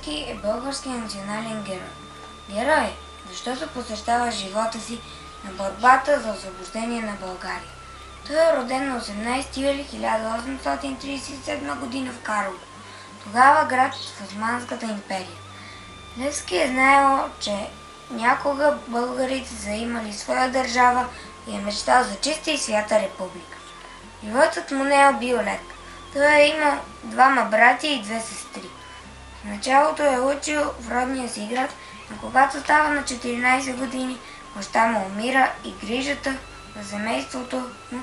Левски е българският национален герой. Герой, защото посвещава живота си на борбата за освобождение на България. Той е роден на 18 юли 1837 г. в Карлово, тогава град в Османската империя. Левски е знаел, че някога българите са имали своя държава и е мечтал за чиста и свята република. Животът му не е бил лек. Той е имал двама братя и две сестри. В началото е учил в родния си град, но когато става на 14 години, баща му умира и грижата за семейството му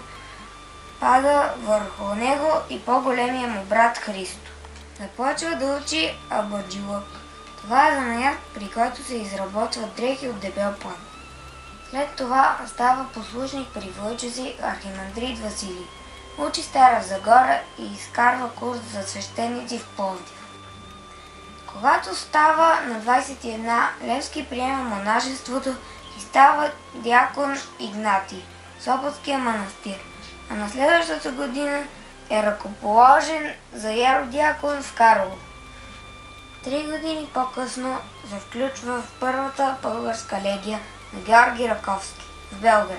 пада върху него и по-големия му брат Христо. Започва да учи абаджилък. Това е занаят, при който се изработват дрехи от дебел план. След това става послушник при войча си архимандрит Василий. Учи Стара Загора и изкарва курс за свещеници в Пловдив. Когато става на 21, Левски приема монашеството и става дякон Игнатий в Сопотския манастир, а на следващата година е ръкоположен за еродиакон в Карлово. 3 години по-късно се включва в първата българска легия на Георги Раковски в Белград.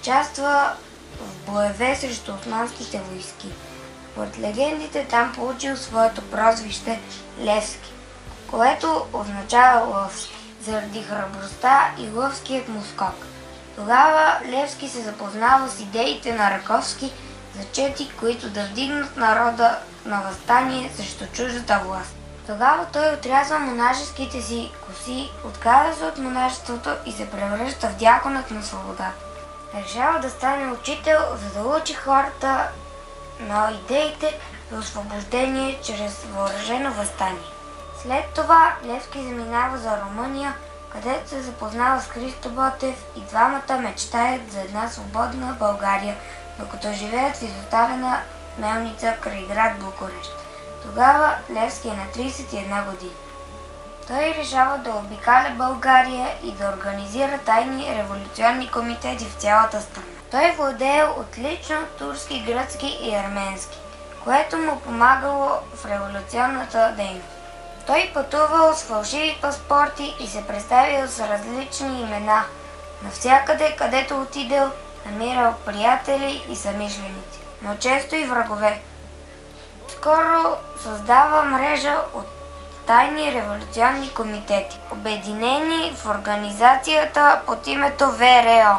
Участва в боеве срещу османските войски. Според легендите там получил своето прозвище Левски, което означава лъвски, заради храбростта и лъвският му скок. Тогава Левски се запознава с идеите на Раковски за чети, които да вдигнат народа на въстание срещу чуждата власт. Тогава той отрязва монашеските си коси, отказва се от монашеството и се превръща в дяконът на свободата. Решава да стане учител, за да учи хората на идеите за освобождение чрез въоръжено въстание. След това Левски заминава за Румъния, където се запознава с Христо Ботев и двамата мечтаят за една свободна България, докато живеят в изоставена мелница край град Букурещ. Тогава Левски е на 31 години. Той решава да обикаля България и да организира тайни революционни комитети в цялата страна. Той владее отлично турски, гръцки и арменски, което му помагало в революционната дейност. Той пътувал с фалшиви паспорти и се представил с различни имена. Навсякъде, където отидел, намирал приятели и съмишленици, но често и врагове. Скоро създава мрежа от тайни революционни комитети, обединени в организацията под името ВРО.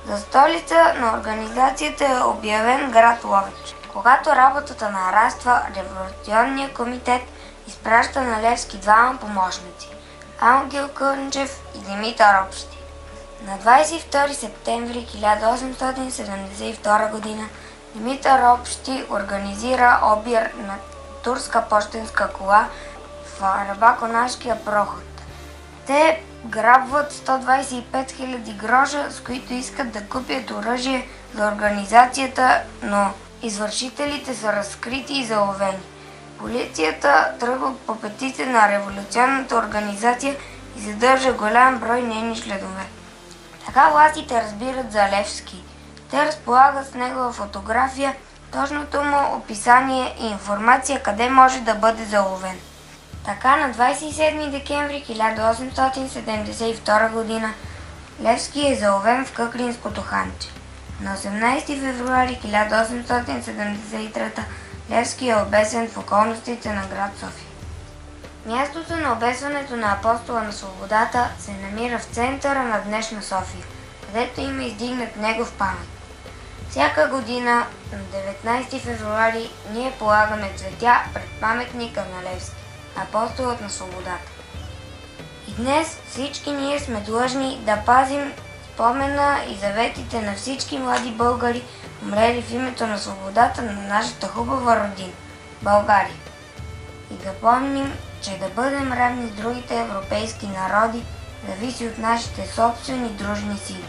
За столица на организацията е обявен град Ловеч. Когато работата нараства, революционният комитет изпраща на Левски двама помощници – Ангел Кънчев и Димитър Общи. На 22 септември 1872 г. Димитър Общи организира обир на турска пощенска кола в Арабаконашкия проход. Те грабват 125 000 гроша, с които искат да купят оръжие за организацията, но извършителите са разкрити и заловени. Полицията тръгва по петите на революционната организация и задържа голям брой нейни следове. Така властите разбират за Левски. Те разполагат с негова фотография, точното му описание и информация къде може да бъде заловен. Така на 27 декември 1872 г. Левски е заловен в Къклинското ханче. На 18 февруари 1873 Левски е обесен в околностите на град София. Мястото на обесването на апостола на свободата се намира в центъра на днешна София, където има издигнат негов памет. Всяка година на 19 февруари ние полагаме цветя пред паметника на Левски, апостолът на свободата. И днес всички ние сме длъжни да пазим спомена и заветите на всички млади българи, умрели в името на свободата на нашата хубава родина – България. И да помним, че да бъдем равни с другите европейски народи зависи от нашите собствени дружни сили.